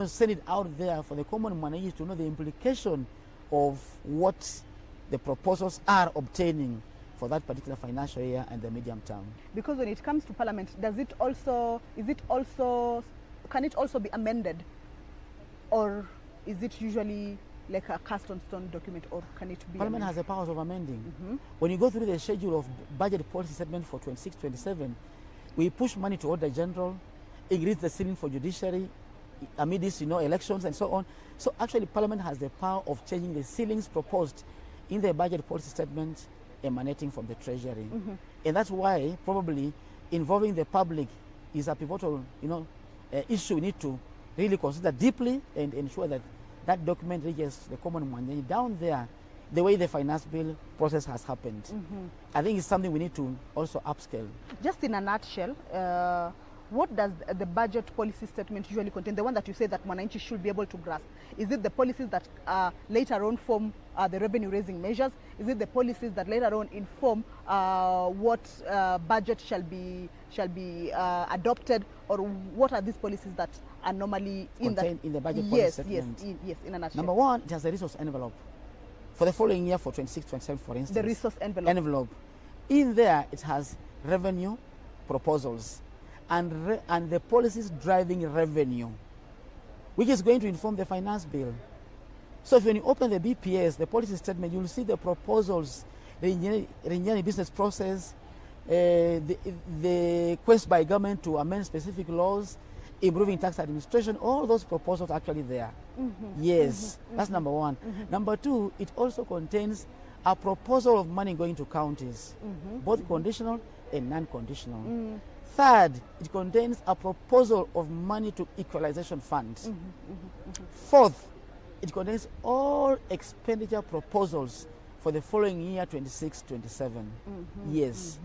send it out there for the common mwananchi to know the implication of what the proposals are obtaining for that particular financial year and the medium term. Because when it comes to Parliament, can it also be amended, or is it usually like a cast on stone document, or can it be Parliament amended? has the powers of amending. When you go through the schedule of budget policy statement for 26-27, we push money to Order General, increase the ceiling for judiciary, amid this, elections and so on. So actually Parliament has the power of changing the ceilings proposed in the budget policy statement emanating from the Treasury. And that's why probably involving the public is a pivotal, issue we need to really consider deeply and ensure that that document reaches the common man down there the way the finance bill process has happened. I think it's something we need to also upscale. Just in a nutshell, what does the budget policy statement usually contain? The one that you say that mwananchi should be able to grasp. Is it the policies that later on form the revenue raising measures? Is it the policies that later on inform what budget shall be adopted? Or what are these policies that are normally in the budget policy statement? Yes, in a nutshell. Number one, it has the resource envelope. For the following year, for 26-27, for instance. The resource envelope. In there, it has revenue proposals and the policies driving revenue, which is going to inform the finance bill. So if when you open the BPS, the policy statement, you'll see the proposals, the engineering business process, the quest by government to amend specific laws, improving tax administration, all those proposals are actually there. Yes, that's number one. Number two, it also contains a proposal of money going to counties, both conditional and non-conditional. Third, it contains a proposal of money to equalization funds. Fourth, it contains all expenditure proposals for the following year, 26-27. Yes.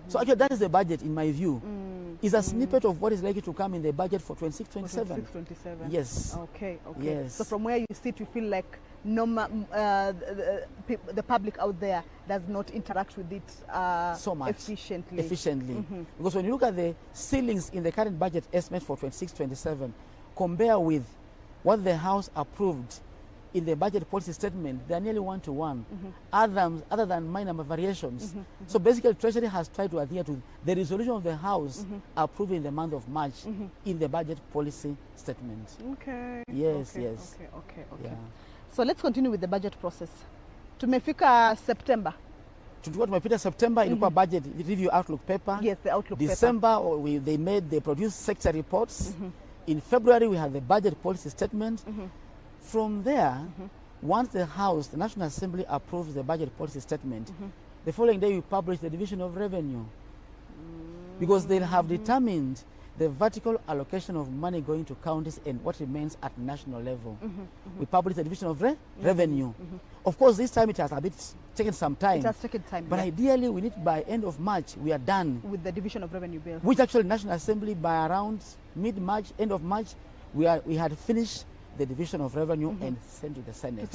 So actually that is the budget, in my view. It's a snippet of what is likely to come in the budget for 26-27. Yes. Okay. Yes. So from where you sit, you feel like the public out there does not interact with it so much efficiently. Because when you look at the ceilings in the current budget estimate for 26-27, compare with what the House approved in the budget policy statement, they are nearly one-to-one, other than minor variations. So basically, Treasury has tried to adhere to the resolution of the House approved in the month of March in the budget policy statement. Okay. Yes. Okay. Yeah. So let's continue with the budget process. Tumefika September. Tumefika September, ilikuwa budget review outlook paper. Yes, the outlook December, paper. They produced sector reports. In February, we had the budget policy statement. From there, once the House, the National Assembly, approves the budget policy statement, the following day we publish the division of revenue. Because they have determined the vertical allocation of money going to counties and what remains at national level. We publish the division of revenue. Of course, this time it has taken some time. It has taken time. But ideally, we need by end of March, we are done. With the division of revenue bill. Which actually National Assembly by around mid-March, end of March, we had finished the division of revenue and sent to the Senate.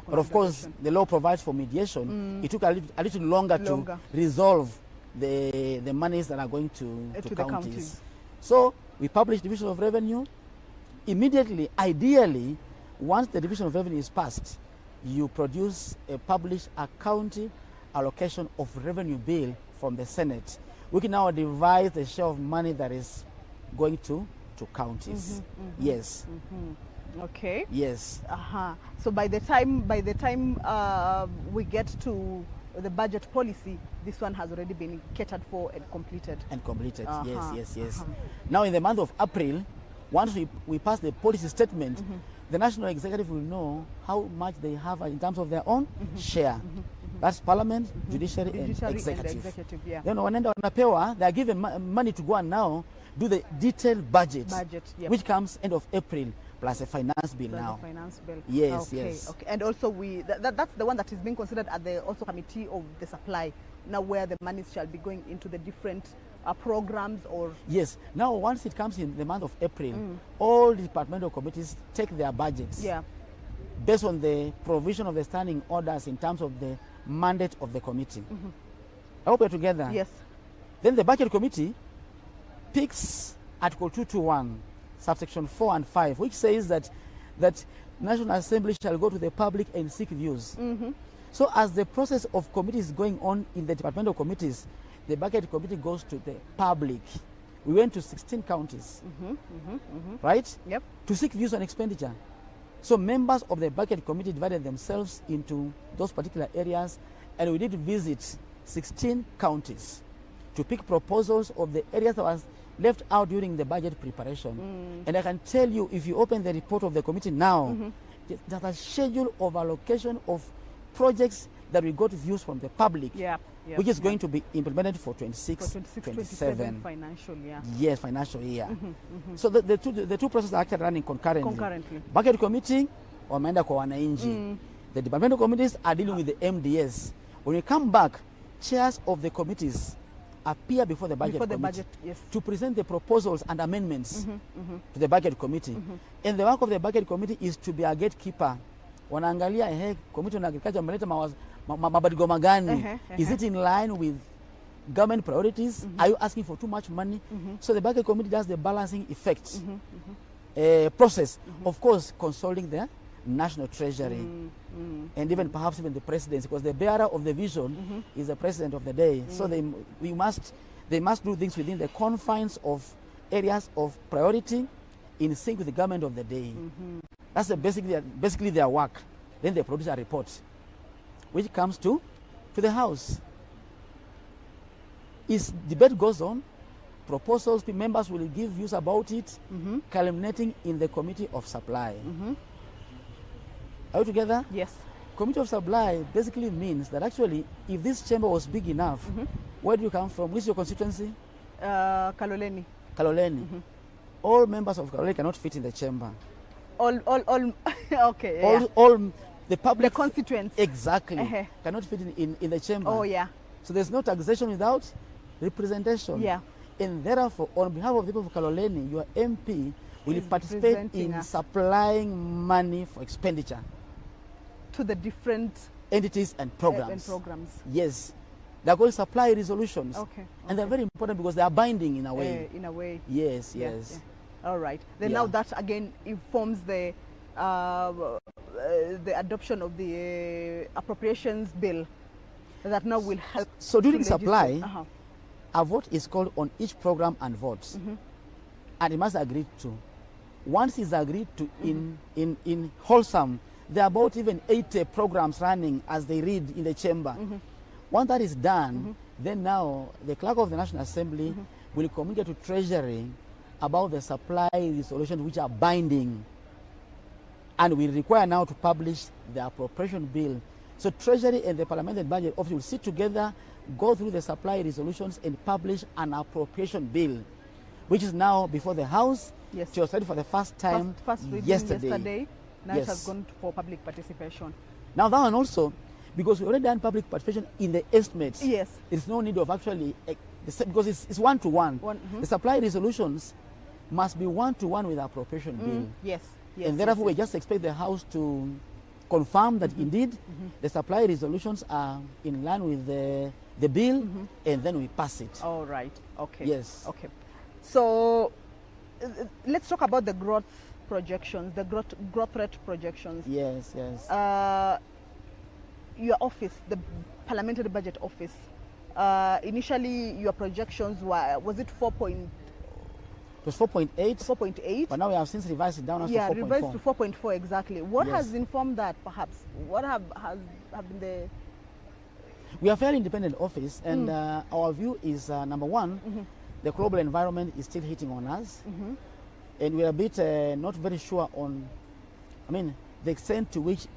But of course, the law provides for mediation. It took a little longer to resolve the monies that are going to counties. So we publish division of revenue. Immediately, ideally, once the division of revenue is passed, you publish a county allocation of revenue bill from the Senate. We can now divide the share of money that is going to counties. Yes. Okay. Yes. So by the time we get to the budget policy, this one has already been catered for and completed. Yes. Now in the month of April, once we pass the policy statement, the National Executive will know how much they have in terms of their own share. That's Parliament, Judiciary and Executive. Then wanaenda wanapewa, they are given money to go and now do the detailed budget. Which comes end of April. Plus a finance bill now. Yes. Okay. And also that's the one that is being considered at the also committee of the supply. Now where the monies shall be going into the different programs or... Yes. Now once it comes in the month of April, all departmental committees take their budgets. Based on the provision of the standing orders in terms of the mandate of the committee. I hope we're together. Yes. Then the budget committee picks Article 221. subsection 4 and 5, which says that National Assembly shall go to the public and seek views. So as the process of committees is going on in the departmental committees, the budget committee goes to the public. We went to 16 counties, right? Yep. To seek views on expenditure. So members of the budget committee divided themselves into those particular areas, and we did visit 16 counties to pick proposals of the areas that was left out during the budget preparation. And I can tell you, if you open the report of the committee now, there's a schedule of allocation of projects that we got views from the public, which is going to be implemented for 26-27 financial year. Yes, financial year. So the two processes are actually running concurrently. Budget committee wameenda kwa wananchi. The departmental committees are dealing with the MDS. When we come back, chairs of the committees appear before the budget committee to present the proposals and amendments to the budget committee. And the work of the budget committee is to be a gatekeeper. Wanaangalia committee on agriculture mmeleta mabadiliko magani? Is it in line with government priorities? Are you asking for too much money? So the budget committee does the balancing effect process, of course consulting the National Treasury and even perhaps even the presidency, because the bearer of the vision is the president of the day. So they must do things within the confines of areas of priority in sync with the government of the day. That's basically their work. Then they produce a report, which comes to the House. Debate goes on, proposals, members will give views about it, culminating in the Committee of Supply. Are you together? Yes. Committee of Supply basically means that actually, if this chamber was big enough, where do you come from? Which is your constituency? Kaloleni. Kaloleni. All members of Kaloleni cannot fit in the chamber. All okay. All the public. The constituents. Exactly. Cannot fit in the chamber. Oh, yeah. So there's no taxation without representation. Yeah. And therefore, on behalf of the people of Kaloleni, your MP will participate in supplying money for expenditure to the different entities and programs. Yes. They're called supply resolutions. Okay. And they're very important because they are binding in a way. Yes. Yeah. All right. Then now that again informs the adoption of the appropriations bill that now will help. So during supply, a vote is called on each program and vote, and it must be agreed to. Once it's agreed to in wholesome, there are about even 80 programs running as they read in the chamber. Once that is done, then now the clerk of the National Assembly will communicate to Treasury about the supply resolutions which are binding, and we require now to publish the appropriation bill. So Treasury and the Parliamentary Budget Office will sit together, go through the supply resolutions and publish an appropriation bill, which is now before the House. Yes. It was ready for the first time yesterday. Now it has gone for public participation. Now that one also, because we already done public participation in the estimates. Yes. There's no need of actually, because it's one-to-one. The supply resolutions must be one-to-one with the appropriation bill. Yes. And therefore we just expect the House to confirm that indeed the supply resolutions are in line with the bill, and then we pass it. All right. Okay. Yes. Okay. So let's talk about the growth projections, the growth rate projections. Yes. Your office, the Parliamentary Budget Office, initially your projections was it 4 point? It was 4.8. 4.8. But now we have since revised it down to 4.4. Yeah, revised to 4.4 exactly. What has informed that, perhaps? What have been the... We are a fairly independent office, and our view is, number one, the global environment is still hitting on us. And we are a bit not very sure on, the extent to which,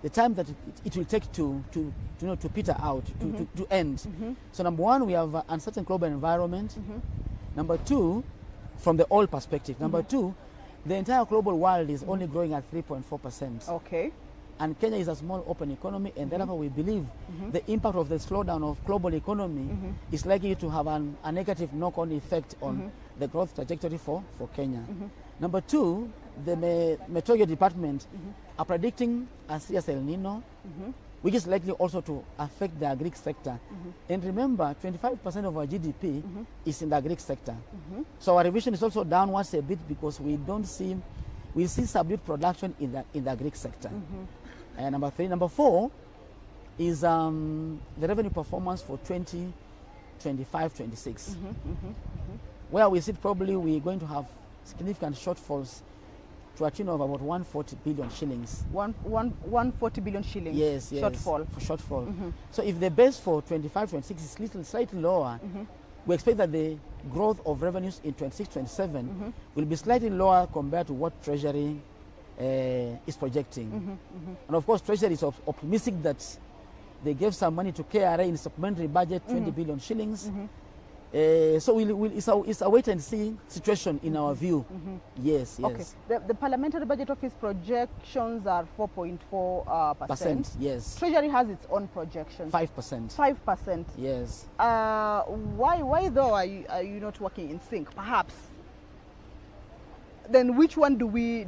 the time that it will take to peter out, to end. So number one, we have uncertain global environment. Number two, from the oil perspective. Number two, the entire global world is only growing at 3.4%. Okay. And Kenya is a small open economy, and therefore we believe the impact of the slowdown of global economy is likely to have a negative knock-on effect on the growth trajectory for Kenya. Number two, the Meteorology Department are predicting a serious El Nino which is likely also to affect the agri sector. And remember, 25% of our GDP is in the agri sector. So our revision is also downwards a bit because we see subdued production in the agri sector. And number 3. Number 4 is the revenue performance for 2025-26, where we see probably we're going to have significant shortfalls to a tune of about 140 billion shillings. 140 billion shillings. Yes. Shortfall. So if the base for 25-26 is slightly lower, we expect that the growth of revenues in 26-27 will be slightly lower compared to what Treasury is projecting. And of course, Treasury is optimistic that they gave some money to KRA in supplementary budget, 20 billion shillings. So it's a wait and see situation in our view. Yes. Okay. The Parliamentary Budget Office projections are 4.4%. Yes. Treasury has its own projections. 5%. 5%. Yes. Why though are you not working in sync? Perhaps. Then which one do we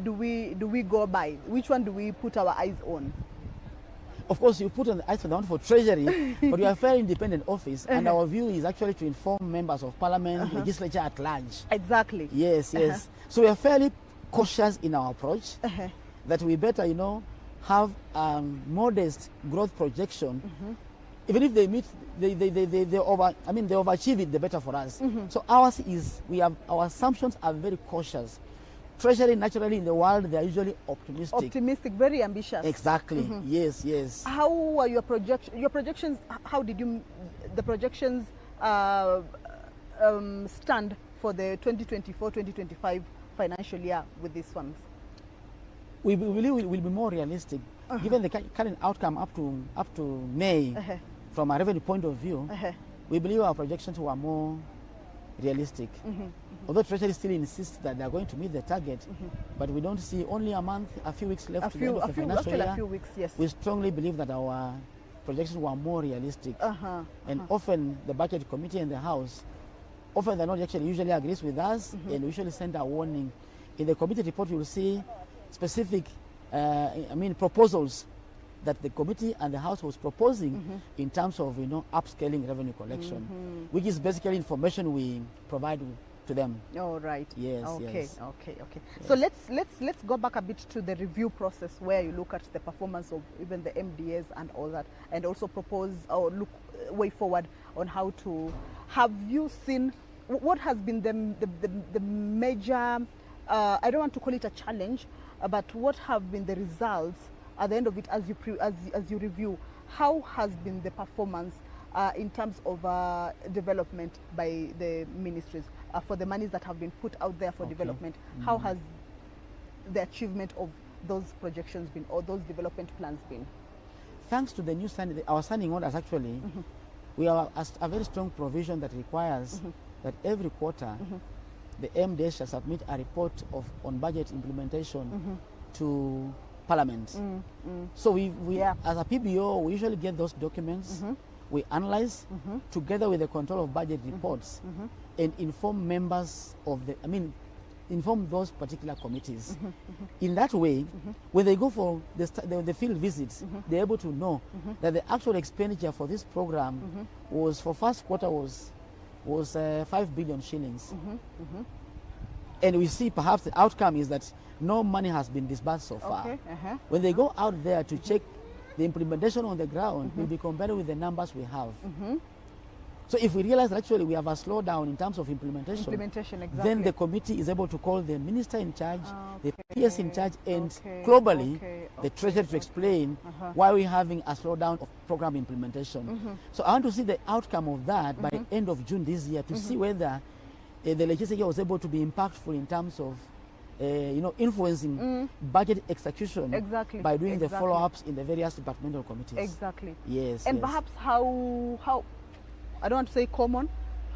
go by? Which one do we put our eyes on? Of course, you put on the eyes on the one for Treasury, but we are a very independent office, and our view is actually to inform members of Parliament, legislature at large. Exactly. Yes. So we are fairly cautious in our approach, that we better, have modest growth projection. Even if they meet, they overachieve it, the better for us. So ours is, our assumptions are very cautious. Treasury, naturally, in the world, they are usually optimistic. Optimistic, very ambitious. Exactly. Yes. How are your projections? Your projections? How did the projections stand for the 2024-2025 financial year with these funds? We believe will be more realistic, given the current outcome up to May. From a revenue point of view, we believe our projections were more realistic. Although Treasury still insists that they are going to meet the target, but we don't see only a few weeks left to the end of the financial year. A few weeks, yes. We strongly believe that our projections were more realistic. And often the budget committee and the House, often they're not actually usually agrees with us, and we usually send a warning. In the committee report, you will see specific, proposals that the committee and the House was proposing in terms of upscaling revenue collection, which is basically information we provide to them. All right. Yes. Okay. Yes. Okay. So let's go back a bit to the review process, where you look at the performance of even the MDAs and all that, and also propose or look way forward on how to. Have you seen what has been the major? I don't want to call it a challenge, but what have been the results at the end of it as you review? How has been the performance in terms of development by the ministries for the monies that have been put out there for development? How has the achievement of those projections been, or those development plans been? Thanks to the new our standing orders, actually, we have a very strong provision that requires that every quarter the MDA shall submit a report on budget implementation to Parliament. So we as a PBO, we usually get those documents, we analyze together with the control of budget reports, and inform members of inform those particular committees. In that way, when they go for the field visits, they're able to know that the actual expenditure for this program was, for first quarter, was 5 billion shillings. And we see perhaps the outcome is that no money has been disbursed so far. When they go out there to check the implementation on the ground, we'll be compared with the numbers we have. So if we realize that actually we have a slowdown in terms of implementation, exactly, then the committee is able to call the minister in charge, the PS in charge, and globally the Treasury to explain why we're having a slowdown of program implementation. So I want to see the outcome of that by the end of June this year to see whether the legislature was able to be impactful in terms of influencing budget execution by doing the follow-ups in the various departmental committees. Exactly. Yes. And perhaps how I don't want to say common,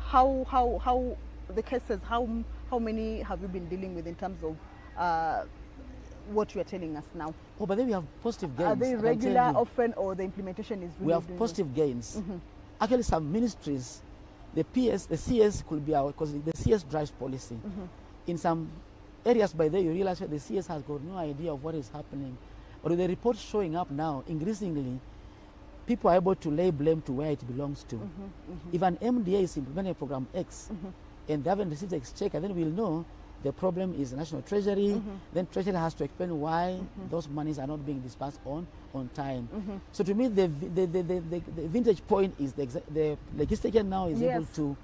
how the cases, how many have you been dealing with in terms of what you are telling us now? Oh, but then we have positive gains. Are they regular, often, or the implementation is really? We have positive gains. Actually, some ministries, the CS could be our, because the CS drives policy. In some areas, by there, you realize that the CS has got no idea of what is happening. But with the reports showing up now, increasingly, people are able to lay blame to where it belongs to. If an MDA is implementing program X and they haven't received the exchequer, then we'll know the problem is the National Treasury. Then Treasury has to explain why those monies are not being disbursed on time. So to me, the vintage point is the legislature now is able to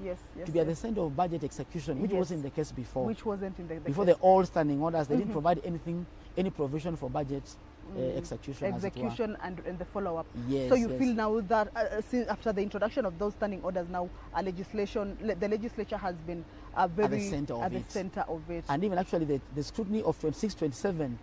be at the center of budget execution, which wasn't the case before. Which wasn't in the before the old standing orders, they didn't provide any provision for budget execution and the follow-up. Yes, so you feel now that since after the introduction of those standing orders, now the legislature has been very at the center of it. And even actually the scrutiny of 26-27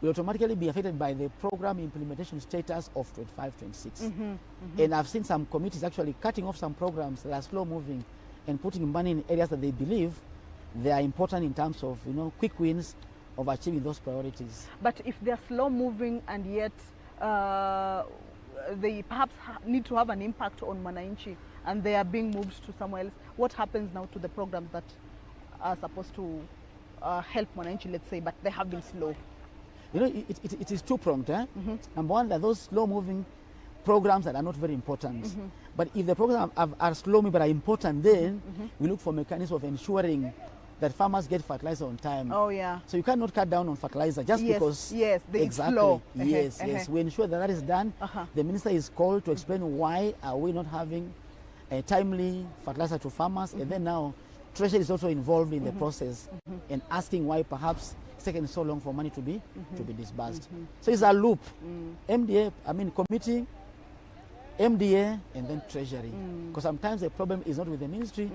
will automatically be affected by the program implementation status of 25-26. And I've seen some committees actually cutting off some programs that are slow moving and putting money in areas that they believe they are important in terms of quick wins of achieving those priorities. But if they're slow moving and yet they perhaps need to have an impact on Mwananchi and they are being moved to somewhere else, what happens now to the programs that are supposed to help Mwananchi, let's say, but they have been slow? It is two-pronged. Number one, that those slow-moving programs that are not very important. But if the programs are slow-moving but are important, then we look for mechanisms of ensuring that farmers get fertilizer on time. Oh, yeah. So you cannot cut down on fertilizer just because... Yes, exactly. Slow. Yes. We ensure that is done. The minister is called to explain why are we not having a timely fertilizer to farmers. And then now, Treasury is also involved in the process and asking why perhaps it's taken so long for money to be disbursed. So it's a loop. Committee, MDA, and then Treasury. Because sometimes the problem is not with the ministry.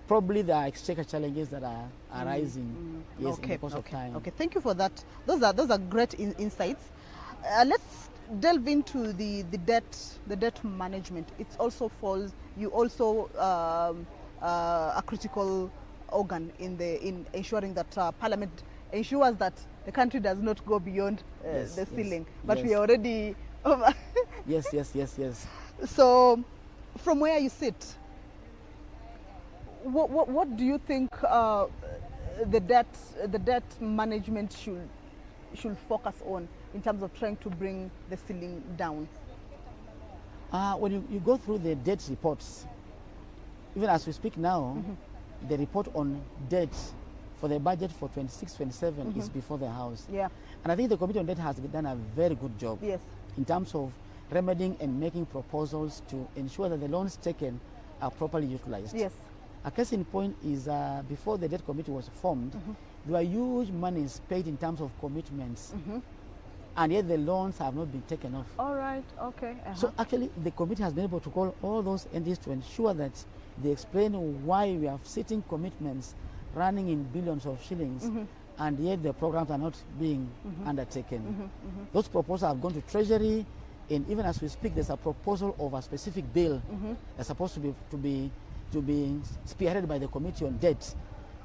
Probably there are exchequer challenges that are arising in the course of time. Okay, thank you for that. Those are great insights. Let's delve into the debt management. It also falls. You also a critical organ in ensuring that Parliament ensures that the country does not go beyond the ceiling. But we are already over. Yes. So, from where you sit, what do you think the debt management should focus on in terms of trying to bring the ceiling down? When you go through the debt reports, even as we speak now, the report on debt for the budget for 26-27 is before the House. Yeah. And I think the Committee on Debt has done a very good job in terms of remedying and making proposals to ensure that the loans taken are properly utilized. Yes. A case in point is before the debt committee was formed, there were huge monies paid in terms of commitments, and yet the loans have not been taken off. All right, okay. So actually the committee has been able to call all those entities to ensure that they explain why we have sitting commitments running in billions of shillings, and yet the programs are not being undertaken. Those proposals have gone to Treasury, and even as we speak, there's a proposal of a specific bill that's supposed to be spearheaded by the Committee on Debt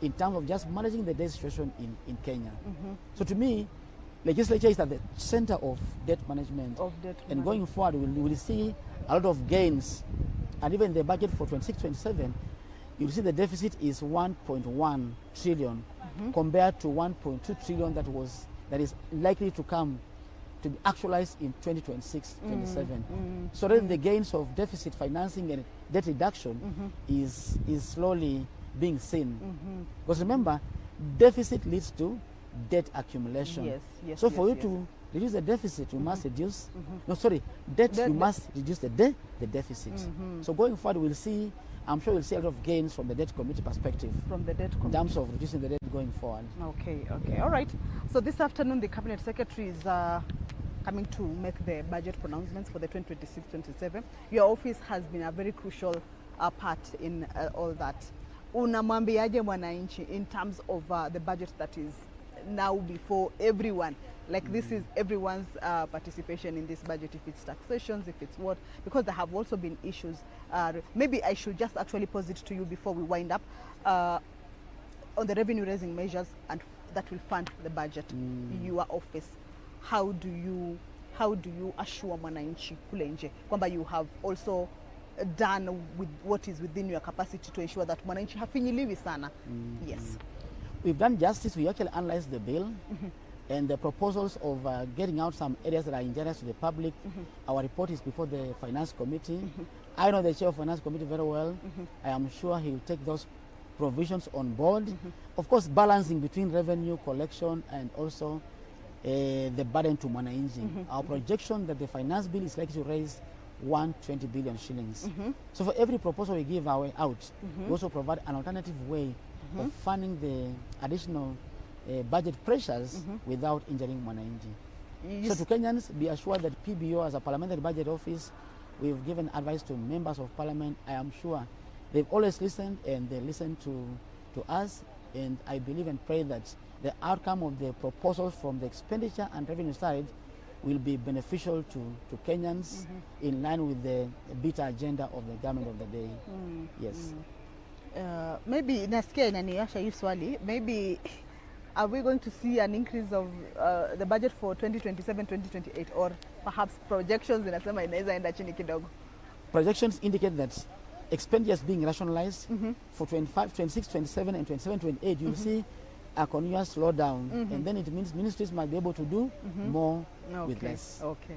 in terms of just managing the debt situation in Kenya. So to me, legislature is at the center of debt management. And going forward, we will see a lot of gains. And even the budget for 26-27, you'll see the deficit is 1.1 trillion compared to 1.2 trillion that is likely to come to be actualized in 2026-27. So then the gains of deficit financing and debt reduction is slowly being seen. Because remember, deficit leads to debt accumulation. So for you to reduce the deficit, you must reduce, you must reduce the deficit. So going forward, I'm sure we'll see a lot of gains from the debt committee perspective. In terms of reducing the debt going forward. Okay, all right. So this afternoon, the Cabinet Secretary is coming to make the budget pronouncements for the 2026-27. Your office has been a very crucial part in all that. Unamwambiaje mwananchi in terms of the budget that is now before everyone? Like this is everyone's participation in this budget, if it's taxations, if it's what, because there have also been issues. Maybe I should just actually pose it to you before we wind up on the revenue raising measures and that will fund the budget. Your office, how do you assure mwananchi kule nje kwamba you have also done with what is within your capacity to ensure that mwananchi hafinyiliwi sana? Yes. We've done justice. We actually analyzed the bill. And the proposals of getting out some areas that are injurious to the public, our report is before the Finance Committee. I know the Chair of Finance Committee very well. I am sure he will take those provisions on board. Of course, balancing between revenue collection and also the burden to Mwananchi. Our projection that the finance bill is likely to raise 120 billion shillings. So for every proposal we give out, we also provide an alternative way of funding the additional budget pressures without injuring Mwananchi. So to Kenyans, be assured that PBO as a Parliamentary Budget Office, we've given advice to members of Parliament. I am sure they've always listened, and they listen to us, and I believe and pray that the outcome of the proposals from the expenditure and revenue side will be beneficial to Kenyans in line with the beta agenda of the government of the day. Yes. Maybe nasikia inaniasha hii swali, maybe are we going to see an increase of the budget for 2027-2028, or perhaps projections inasema inaweza enda chini kidogo? Projections indicate that expenditures being rationalized for 25, 26, 27 and 27, 28, you'll see a continuous slowdown, and then it means ministries might be able to do more with less. Okay.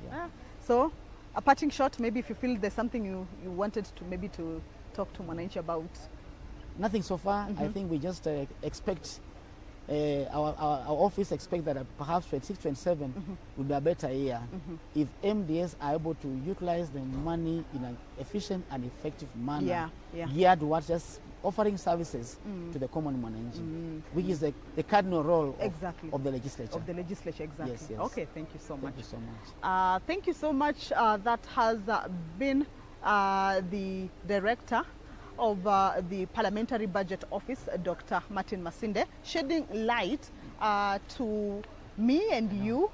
Yeah. So a parting shot, maybe if you feel there's something you wanted to maybe to talk to Mwananchi about. Nothing so far. I think we just expect our office expect that perhaps 26, 27 will be a better year if MDS are able to utilize the money in an efficient and effective manner, geared towards just offering services to the common Mwananchi, which is the cardinal role of the legislature. Of the legislature, exactly. Yes. Okay, thank you so much. Thank you so much. Thank you so much. That has been the director of the Parliamentary Budget Office, Dr. Martin Masinde, shedding light to me and you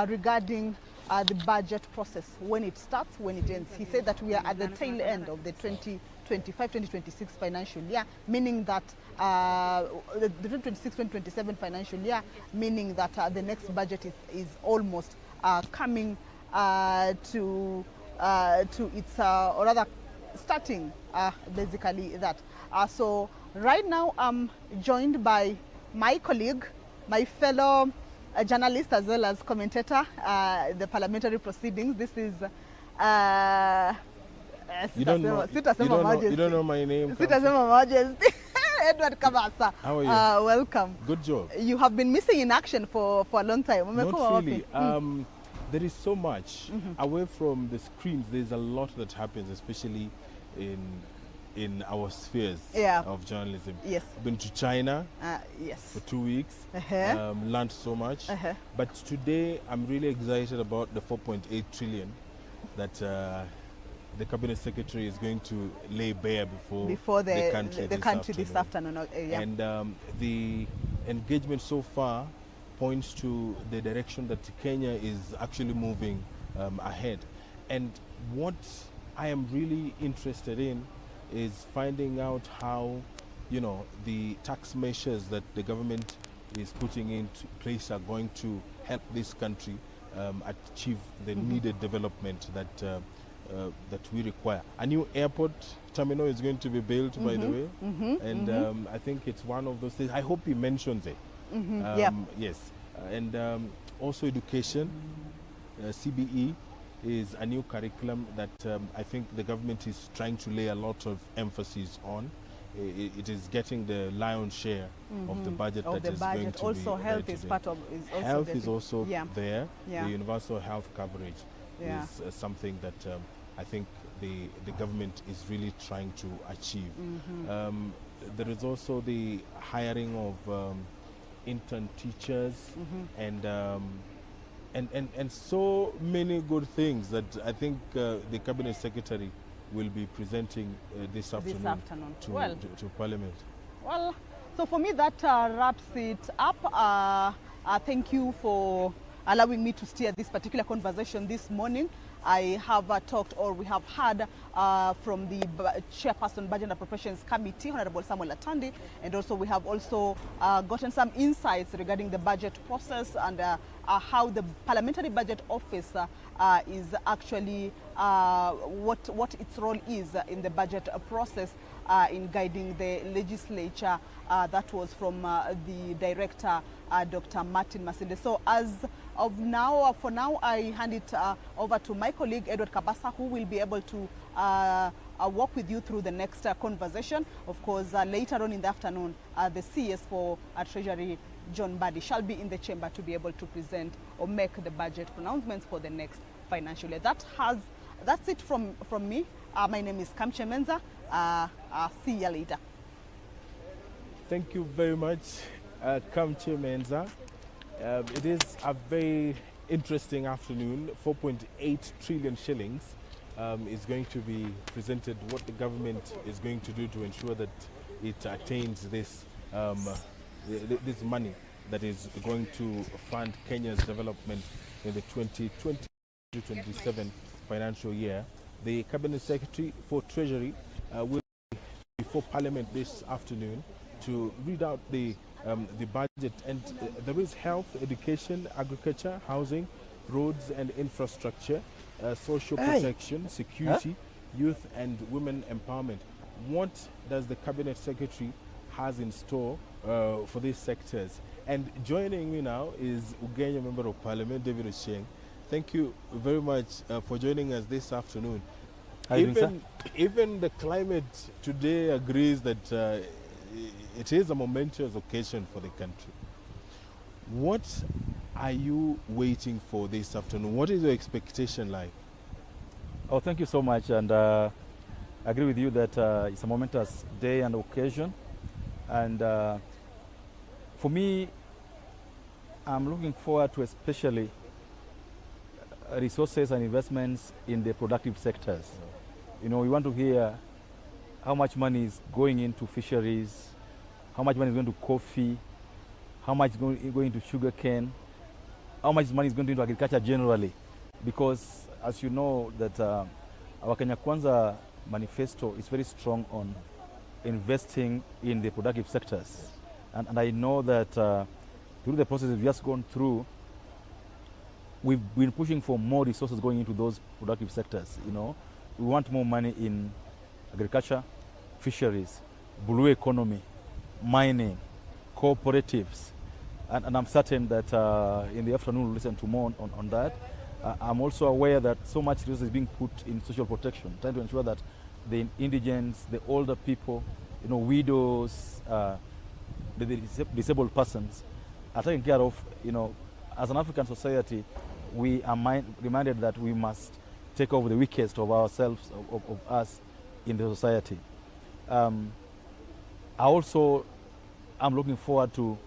regarding the budget process, when it starts, when it ends. He said that we are at the tail end of the 2025-2026 financial year, meaning that the 2026-2027 financial year, meaning that the next budget is almost coming to its, or rather starting basically that. So right now I'm joined by my colleague, my fellow journalist as well as commentator, the parliamentary proceedings. This is you don't know my name. Edward Kabasa. How are you? Welcome. Good job. You have been missing in action for a long time. Not really. There is so much away from the screens. There's a lot that happens, especially in our spheres of journalism. Yes. Been to China for 2 weeks. Learned so much. But today I'm really excited about the 4.8 trillion that the Cabinet Secretary is going to lay bare before the country this afternoon. And the engagement so far points to the direction that Kenya is actually moving ahead. And what I am really interested in is finding out how, the tax measures that the government is putting into place are going to help this country achieve the needed development that we require. A new airport terminal is going to be built, by the way, and I think it's one of those things. I hope he mentions it. Yes, and also education, CBE is a new curriculum that I think the government is trying to lay a lot of emphasis on. It is getting the lion's share of the budget that is going to also be health is part of health is also there. The universal health coverage is something that I think the government is really trying to achieve. There is also the hiring of intern teachers and so many good things that I think the Cabinet Secretary will be presenting this afternoon to Parliament. Well, so for me that wraps it up. Thank you for allowing me to steer this particular conversation this morning. I have talked, or we have heard from the Chairperson Budget and Appropriations Committee, Honorable Samuel Atandi, and also we have also gotten some insights regarding the budget process and how the Parliamentary Budget Office is actually, what its role is in the budget process in guiding the legislature. That was from the director, Dr. Martin Masinde. So as of now, for now, I hand it over to my colleague, Edward Kabasa, who will be able to walk with you through the next conversation. Of course, later on in the afternoon, the CS for Treasury, John Mbadi, shall be in the chamber to be able to present or make the budget pronouncements for the next financial year. That's it from me. My name is Kamche Menza. See you later. Thank you very much, Kamche Menza. It is a very interesting afternoon. 4.8 trillion shillings is going to be presented, what the government is going to do to ensure that it attains this this money that is going to fund Kenya's development in the 2020-2027 financial year. The Cabinet Secretary for Treasury will be before Parliament this afternoon to read out the budget, and there is health, education, agriculture, housing, roads and infrastructure, social protection, security, youth and women empowerment. What does the Cabinet Secretary has in store for these sectors? And joining me now is Ugenya Member of Parliament, David Ochieng. Thank you very much for joining us this afternoon. Even the climate today agrees that it is a momentous occasion for the country. What are you waiting for this afternoon? What is your expectation like? Oh, thank you so much, and I agree with you that it's a momentous day and occasion. And for me, I'm looking forward to especially resources and investments in the productive sectors. You know, we want to hear how much money is going into fisheries, how much money is going to coffee, how much is going to sugarcane, how much money is going into agriculture generally. Because as you know that our Kenya Kwanza manifesto is very strong on investing in the productive sectors. And I know that through the process we've just gone through, we've been pushing for more resources going into those productive sectors. You know, we want more money in agriculture, fisheries, blue economy, mining, cooperatives. And I'm certain that in the afternoon we'll listen to more on that. I'm also aware that so much resources is being put in social protection, trying to ensure that the indigents, the older people, you know, widows, the disabled persons are taken care of. You know, as an African society, we are reminded that we must take over the weakest of ourselves, of us in the society. I'm looking forward to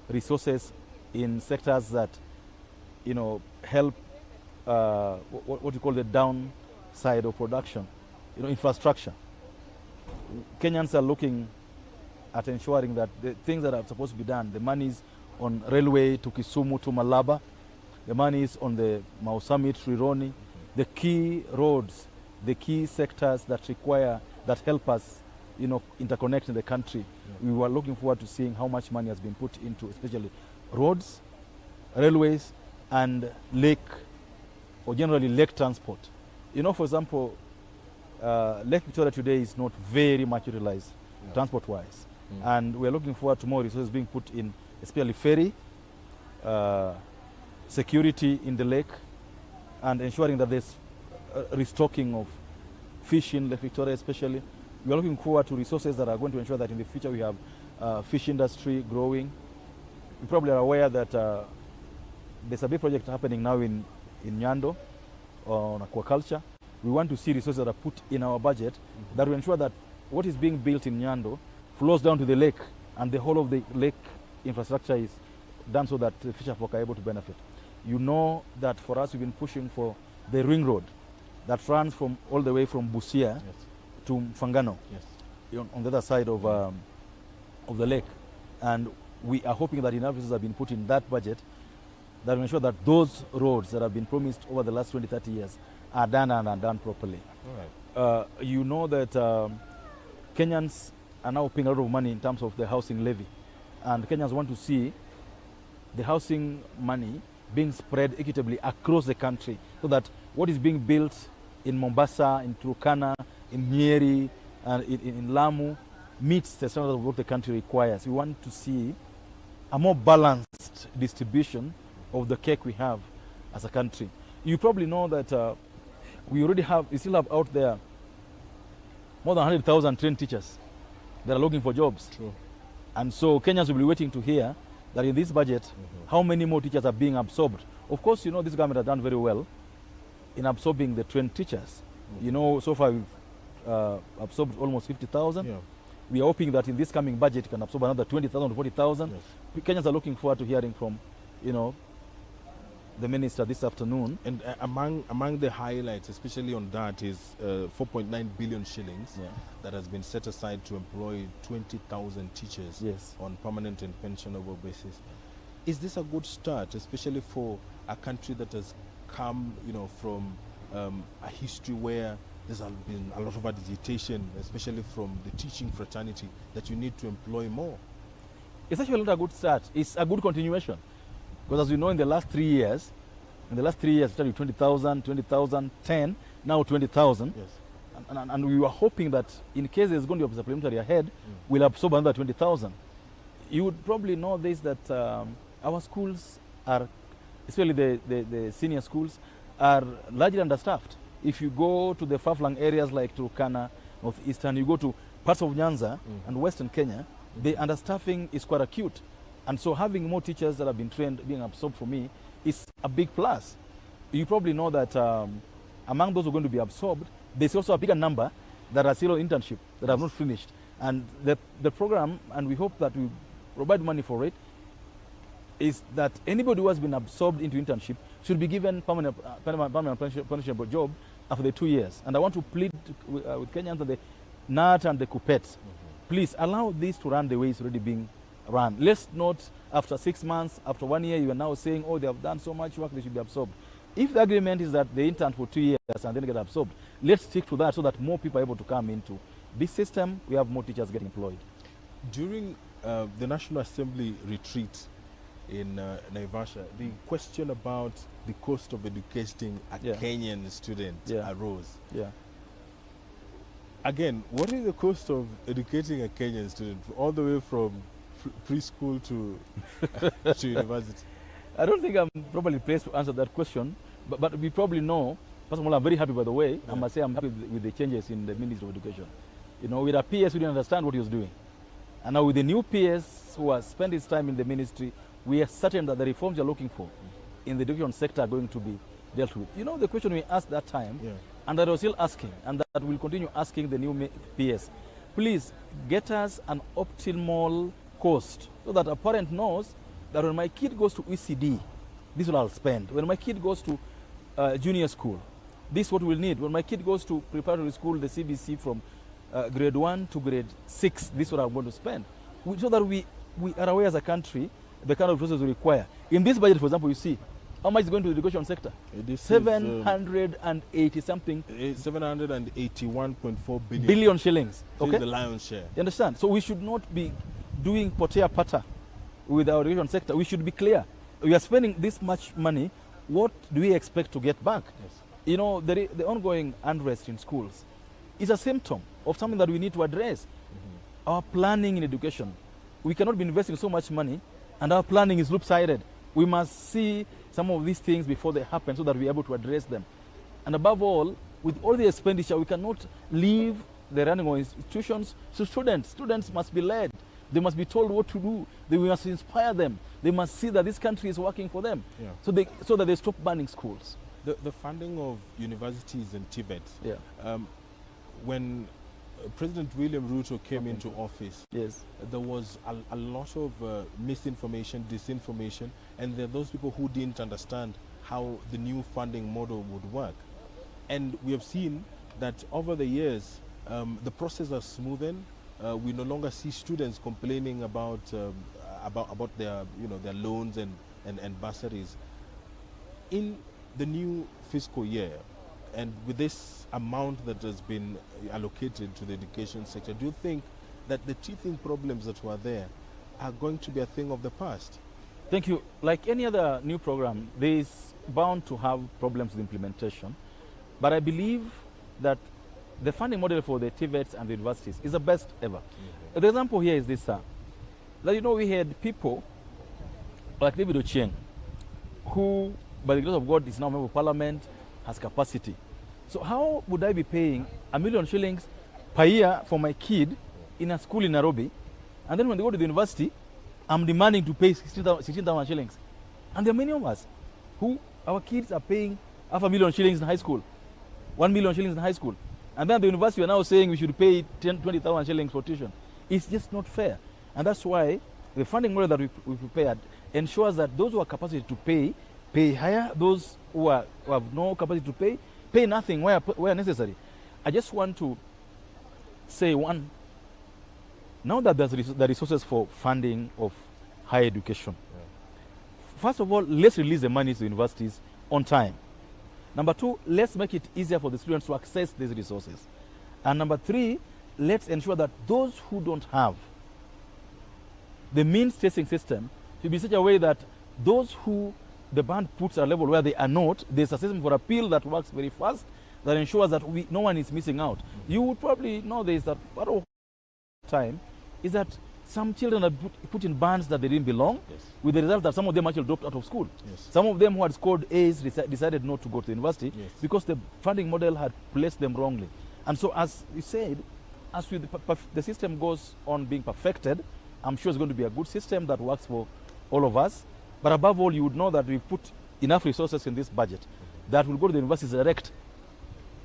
resources in sectors that, you know, help what you call the downside of production, you know, infrastructure. Kenyans are looking at ensuring that the things that are supposed to be done, the money is on railway to Kisumu to Malaba, the money is on the Mau Summit, Rironi, the key roads, the key sectors that help us, you know, interconnect in the country. We were looking forward to seeing how much money has been put into especially roads, railways, and lake, or generally lake transport. You know, for example, Lake Victoria today is not very much utilized transport-wise. And we're looking forward to more resources being put in, especially ferry, security in the lake, and ensuring that there's restocking of fish in Lake Victoria especially. We are looking forward to resources that are going to ensure that in the future we have fish industry growing. You probably are aware that there's a big project happening now in Nyando on aquaculture. We want to see resources that are put in our budget that will ensure that what is being built in Nyando flows down to the lake, and the whole of the lake infrastructure is done so that the fisherfolk are able to benefit. You know that for us, we've been pushing for the ring road that runs from all the way from Busia to Mfangano, on the other side of the lake. And we are hoping that enough resources have been put in that budget that will ensure that those roads that have been promised over the last 20, 30 years are done and are done properly. All right. You know that Kenyans are now paying a lot of money in terms of the housing levy. And Kenyans want to see the housing money being spread equitably across the country, so that what is being built in Mombasa, in Turkana, in Nyeri, and in Lamu meets the standards of what the country requires. We want to see a more balanced distribution of the cake we have as a country. You probably know that we still have out there more than 100,000 trained teachers that are looking for jobs. True. And so Kenyans will be waiting to hear that in this budget, how many more teachers are being absorbed. Of course, you know, this government has done very well in absorbing the trained teachers. You know, so far we've absorbed almost 50,000. Yeah. We are hoping that in this coming budget, it can absorb another 20,000 to 40,000. Yes. Kenyans are looking forward to hearing from, you know, the minister this afternoon. And among the highlights, especially on that, is 4.9 billion shillings that has been set aside to employ 20,000 teachers on permanent and pensionable basis. Is this a good start, especially for a country that has come, you know, from a history where there's been a lot of agitation, especially from the teaching fraternity, that you need to employ more? It's actually not a good start. It's a good continuation. Because as you know, in the last 3 years, we started 20,000, 20,000, 10, now 20,000. Yes. And we were hoping that in case there's going to be a supplementary ahead, we'll absorb another 20,000. You would probably know this, that our schools are, especially the senior schools, are largely understaffed. If you go to the far-flung areas like Turkana, Northeastern, you go to parts of Nyanza and Western Kenya, the understaffing is quite acute. And so having more teachers that have been trained being absorbed for me is a big plus. You probably know that among those who are going to be absorbed, there's also a bigger number that are still on internship, that have not finished. And the program, and we hope that we provide money for it, is that anybody who has been absorbed into internship should be given permanent pensionable job after the 2 years. And I want to plead with Kenyans and the NAT and the KUPPET, please allow this to run the way it's already being run. Let's not, after 6 months, after 1 year, you are now saying, oh, they have done so much work, they should be absorbed. If the agreement is that they intern for 2 years and then get absorbed, let's stick to that so that more people are able to come into this system. We have more teachers getting employed. During the National Assembly retreat in Naivasha, the question about the cost of educating a Kenyan student arose. Yeah. Again, what is the cost of educating a Kenyan student all the way from preschool to university? I don't think I'm probably placed to answer that question, but we probably know. First of all, I'm very happy, by the way. I must say I'm happy with the changes in the Ministry of Education. You know, with our PS, we didn't understand what he was doing. And now with the new PS who has spent his time in the ministry, we are certain that the reforms you're looking for in the education sector are going to be dealt with. You know, the question we asked that time, and that I was still asking, and that we'll continue asking the new PS, please get us an optimal cost so that a parent knows that when my kid goes to ECD, this is what I'll spend. When my kid goes to junior school, this is what we'll need. When my kid goes to preparatory school, the CBC from grade 1 to grade 6, this is what I'm going to spend. So that we are aware as a country the kind of resources we require. In this budget, for example, you see how much is going to the education sector? 780 something. 781.4 billion shillings. Okay, the lion's share. You understand? So we should not be doing potea pata with our education sector. We should be clear. We are spending this much money. What do we expect to get back? Yes. You know, the ongoing unrest in schools is a symptom of something that we need to address. Our planning in education. We cannot be investing so much money and our planning is loop-sided. We must see some of these things before they happen so that we are able to address them. And above all, with all the expenditure, we cannot leave the running of institutions to students. Students must be led. They must be told what to do. We must inspire them. They must see that this country is working for them, so that they stop banning schools. The funding of universities and TVET, when President William Ruto came into office, there was a lot of misinformation, disinformation, and there are those people who didn't understand how the new funding model would work. And we have seen that over the years, the process has smoothened. We no longer see students complaining about their their loans and bursaries. in the new fiscal year, and with this amount that has been allocated to the education sector, do you think that the teething problems that were there are going to be a thing of the past? Thank you. Like any other new program, there is bound to have problems with implementation. But I believe that the funding model for the TVETs and the universities is the best ever. Mm-hmm. The example here is this, sir. That, we had people like David Ochieng, who, by the grace of God, is now a member of parliament, has capacity. So how would I be paying $1 million shillings per year for my kid in a school in Nairobi, and then when they go to the university, I'm demanding to pay 16,000 shillings? And there are many of us who, our kids are paying $500,000 shillings in high school, 1 million shillings in high school. And then the university are now saying we should pay 20,000 shillings for tuition. It's just not fair. And that's why the funding model that we prepared ensures that those who have capacity to pay higher. Those who have no capacity to pay nothing where necessary. I just want to say one, now that there's the resources for funding of higher education, first of all, let's release the money to the universities on time. Number two, let's make it easier for the students to access these resources. And number three, let's ensure that those who don't have the means testing system should be in such a way that those who the band puts at a level where they are not, there's a system for appeal that works very fast, that ensures that no one is missing out. Mm-hmm. You would probably know this, that part of time is that some children are put in bands that they didn't belong, with the result that some of them actually dropped out of school. Some of them who had scored A's decided not to go to the university because the funding model had placed them wrongly. And so, as you said, as the system goes on being perfected, I'm sure it's going to be a good system that works for all of us. But above all, you would know that we put enough resources in this budget that will go to the universities direct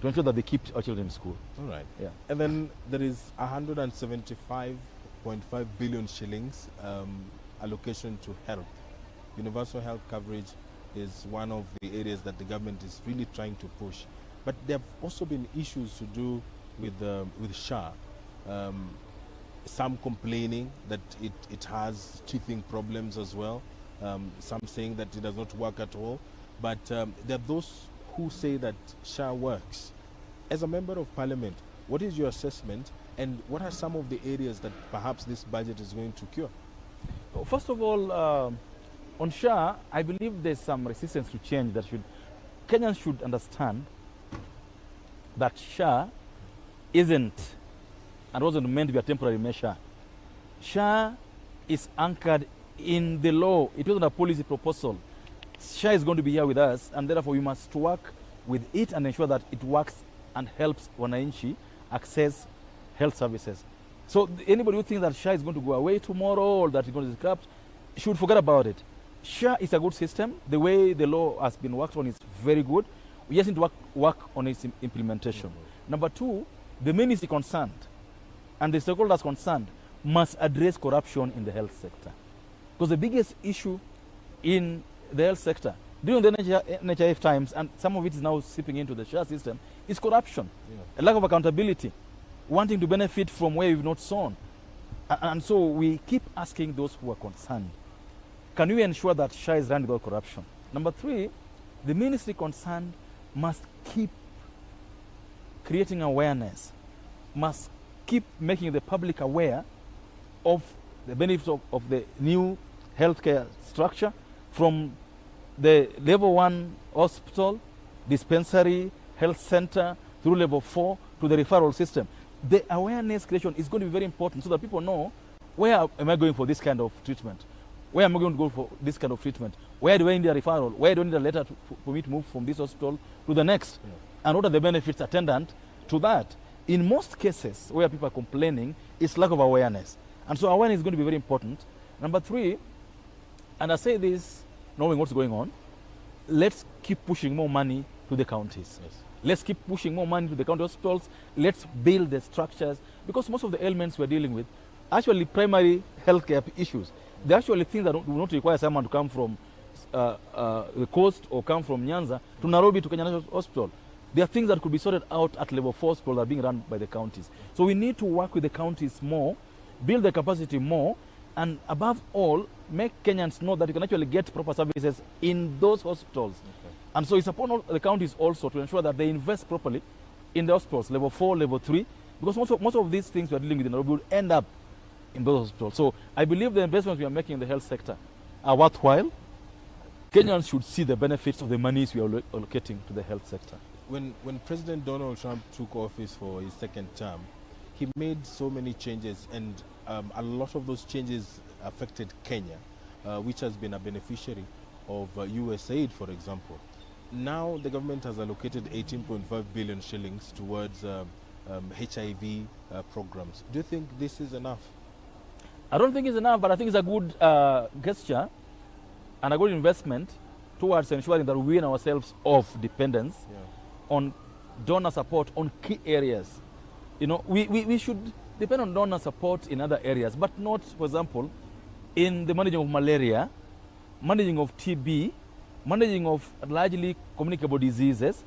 to ensure that they keep our children in school. All right. Yeah. And then there is 175.5 billion shillings allocation to health. Universal health coverage is one of the areas that the government is really trying to push. But there have also been issues to do with SHA. Some complaining that it has teething problems as well. Some saying that it does not work at all. But there are those who say that SHA works. As a member of parliament, what is your assessment, and what are some of the areas that perhaps this budget is going to cure? Well, first of all, on SHA, I believe there's some resistance to change that Kenyans should understand that SHA isn't and wasn't meant to be a temporary measure. SHA is anchored in the law. It wasn't a policy proposal. SHA is going to be here with us, and therefore we must work with it and ensure that it works and helps wananchi access health services. So anybody who thinks that SHA is going to go away tomorrow or that it's going to be scrapped should forget about it. SHA is a good system. The way the law has been worked on is very good. We just need to work on its implementation. Number two, the ministry concerned and the stakeholders concerned must address corruption in the health sector. Because the biggest issue in the health sector during the NHIF times, and some of it is now seeping into the SHA system, is corruption, a lack of accountability, wanting to benefit from where we've not sown. And so we keep asking those who are concerned, can we ensure that SHA is run without corruption? Number three, the ministry concerned must keep creating awareness, must keep making the public aware of the benefits of the new healthcare structure, from the level 1 hospital, dispensary, health center, through level 4 to the referral system. The awareness creation is going to be very important so that people know, where am I going for this kind of treatment? Where am I going to go for this kind of treatment? Where do I need a referral? Where do I need a letter for me to move from this hospital to the next? And what are the benefits attendant to that? In most cases where people are complaining, it's lack of awareness. And so awareness is going to be very important. Number three, and I say this knowing what's going on, let's keep pushing more money to the counties. Let's keep pushing more money to the county hospitals. Let's build the structures, because most of the ailments we're dealing with are actually primary healthcare issues. They're actually things that do not require someone to come from the coast or come from Nyanza to Nairobi to Kenya National Hospital. There are things that could be sorted out at level 4 hospitals that are being run by the counties. So we need to work with the counties more, build the capacity more, and above all, make Kenyans know that you can actually get proper services in those hospitals. And so it's upon all the counties also to ensure that they invest properly in the hospitals, level 4, level 3, because most of these things we are dealing with in Nairobi will end up in those hospitals. So I believe the investments we are making in the health sector are worthwhile. Kenyans should see the benefits of the monies we are allocating to the health sector. When President Donald Trump took office for his second term, he made so many changes, and a lot of those changes affected Kenya, which has been a beneficiary of USAID, for example. Now the government has allocated 18.5 billion shillings towards HIV programs. Do you think this is enough? I don't think it's enough, but I think it's a good gesture and a good investment towards ensuring that we wean ourselves off dependence on donor support on key areas. You know, we should depend on donor support in other areas, but not, for example, in the managing of malaria, managing of TB, managing of largely communicable diseases,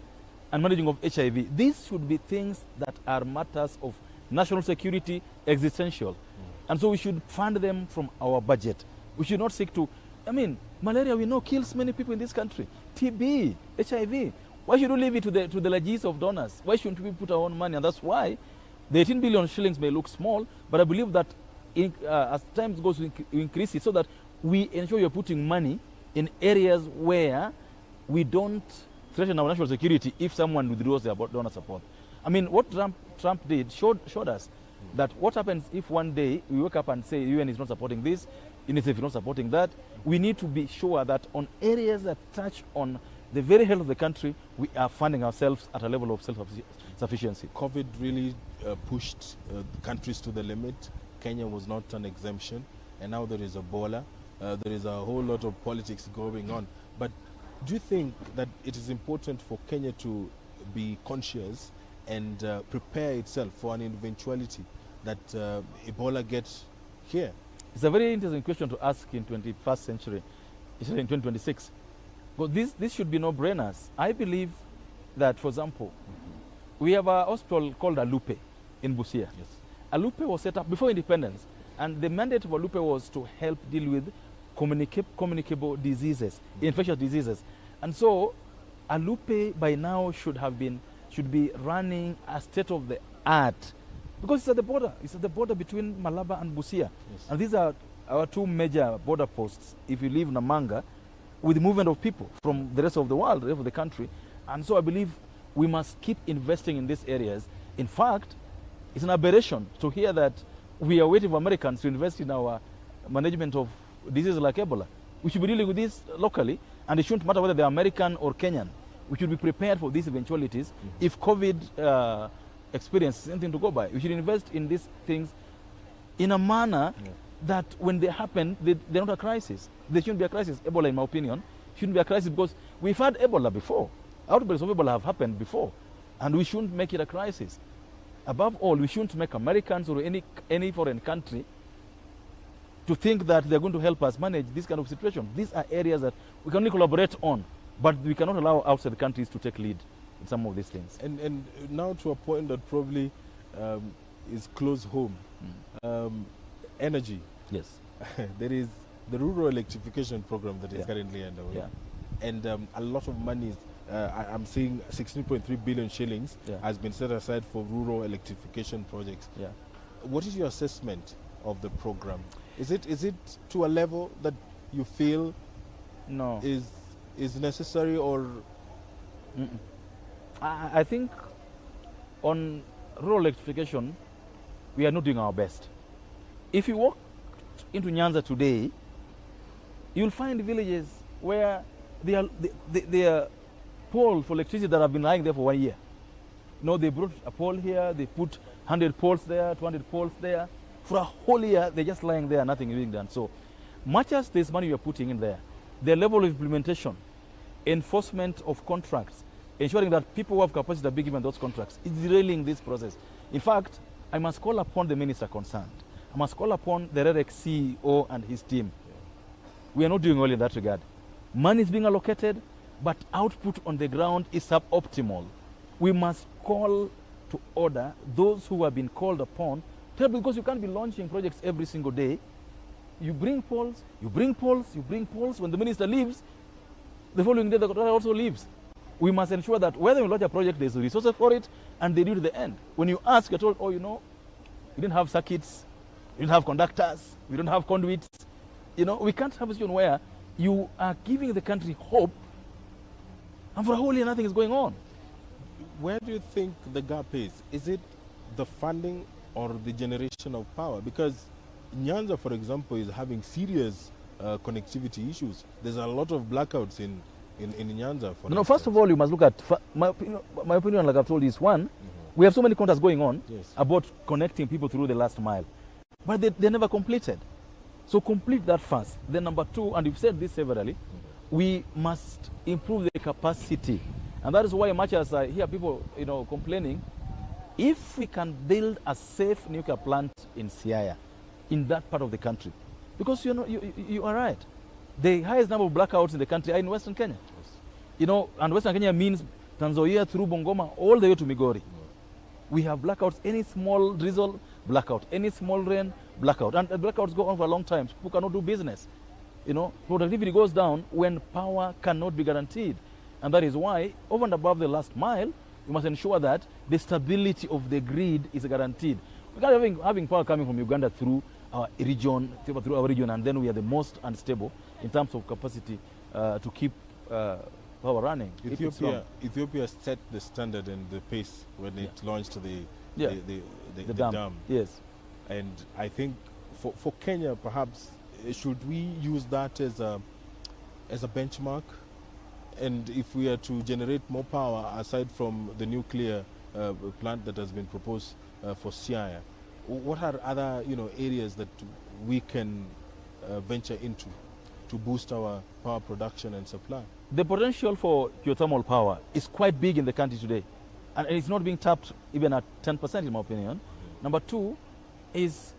and managing of HIV. These should be things that are matters of national security, existential. And so we should fund them from our budget. We should not seek to, I mean, malaria we know kills many people in this country. TB, HIV. Why should we leave it to the largesse of donors? Why shouldn't we put our own money? And that's why the 18 billion shillings may look small, but I believe that as time goes, we increase it so that we ensure you're putting money in areas where we don't threaten our national security if someone withdraws their donor support. I mean, what Trump did showed us that what happens if one day we wake up and say UN is not supporting this, UNICEF is not supporting that. We need to be sure that on areas that touch on the very health of the country, we are funding ourselves at a level of self-sufficiency. COVID really pushed countries to the limit. Kenya was not an exemption, and now there is Ebola. There is a whole lot of politics going on. But do you think that it is important for Kenya to be conscious and prepare itself for an eventuality that Ebola gets here? It's a very interesting question to ask in 21st century, especially in 2026. But this should be no-brainers. I believe that, for example, we have a hospital called Alupe in Busia. Yes. Alupe was set up before independence, and the mandate of Alupe was to help deal with communicable diseases, infectious diseases. And so Alupe by now should be running a state-of-the-art, because it's at the border. It's at the border between Malaba and Busia. Yes. And these are our two major border posts if you leave Namanga, with the movement of people from the rest of the world, the rest of the country. And so I believe we must keep investing in these areas. In fact, it's an aberration to hear that we are waiting for Americans to invest in our management of diseases like Ebola. We should be dealing with this locally, and it shouldn't matter whether they're American or Kenyan. We should be prepared for these eventualities. If COVID experience is anything to go by, we should invest in these things in a manner that when they happen, they're not a crisis. They shouldn't be a crisis. Ebola, in my opinion, shouldn't be a crisis because we've had Ebola before. Outbreaks of Ebola have happened before, and we shouldn't make it a crisis. Above all, we shouldn't make Americans or any foreign country to think that they're going to help us manage this kind of situation. These are areas that we can only collaborate on, but we cannot allow outside countries to take lead in some of these things. And now to a point that probably is close home. Energy. Yes. There is the rural electrification program that is currently underway. Yeah. And a lot of money, I'm seeing 16.3 billion shillings has been set aside for rural electrification projects. Yeah. What is your assessment of the program? Is it to a level that you feel is necessary, or? I think on rural electrification, we are not doing our best. If you walk into Nyanza today, you'll find villages where there are poles for electricity that have been lying there for 1 year. You know, they brought a pole here, they put 100 poles there, 200 poles there. For a whole year, they're just lying there, nothing is being done. So much as this money you're putting in there, the level of implementation, enforcement of contracts, ensuring that people who have capacity are being given those contracts, is derailing this process. In fact, I must call upon the minister concerned. I must call upon the REREC CEO and his team. We are not doing well in that regard. Money is being allocated, but output on the ground is suboptimal. We must call to order those who have been called upon, because you can't be launching projects every single day. You bring polls, you bring polls, you bring polls. When the minister leaves, the following day the contractor also leaves. We must ensure that whether we launch a project, there's resources for it, and they do to the end. When you ask, you're told, oh, you know, we didn't have circuits, we didn't have conductors, we don't have conduits. You know, we can't have a situation where you are giving the country hope, and for a whole year nothing is going on. Where do you think the gap is? Is it the funding or the generation of power? Because Nyanza, for example, is having serious connectivity issues. There's a lot of blackouts in Nyanza. No, first of all, you must look at, my opinion, like I've told you, is one, we have so many contracts going on about connecting people through the last mile, but they never completed. So complete that first. Then number two, and you've said this severally, we must improve the capacity. And that is why, much as I hear people, you know, complaining, if we can build a safe nuclear plant in Siaya, in that part of the country, because you are right, the highest number of blackouts in the country are in Western Kenya. Yes. You know, and Western Kenya means Trans Nzoia through Bungoma all the way to Migori. We have blackouts, any small drizzle, blackout, any small rain, blackout. And the blackouts go on for a long time. People cannot do business. You know, productivity goes down when power cannot be guaranteed. And that is why, over and above the last mile, we must ensure that the stability of the grid is guaranteed. We can't having power coming from Uganda through our region, and then we are the most unstable in terms of capacity to keep power running. Ethiopia set the standard and the pace when it launched the dam. Yes. And I think for Kenya, perhaps, should we use that as a benchmark? And if we are to generate more power, aside from the nuclear plant that has been proposed for Siaya, what are other areas that we can venture into to boost our power production and supply? The potential for geothermal power is quite big in the country today, and it's not being tapped even at 10%, in my opinion. Number two is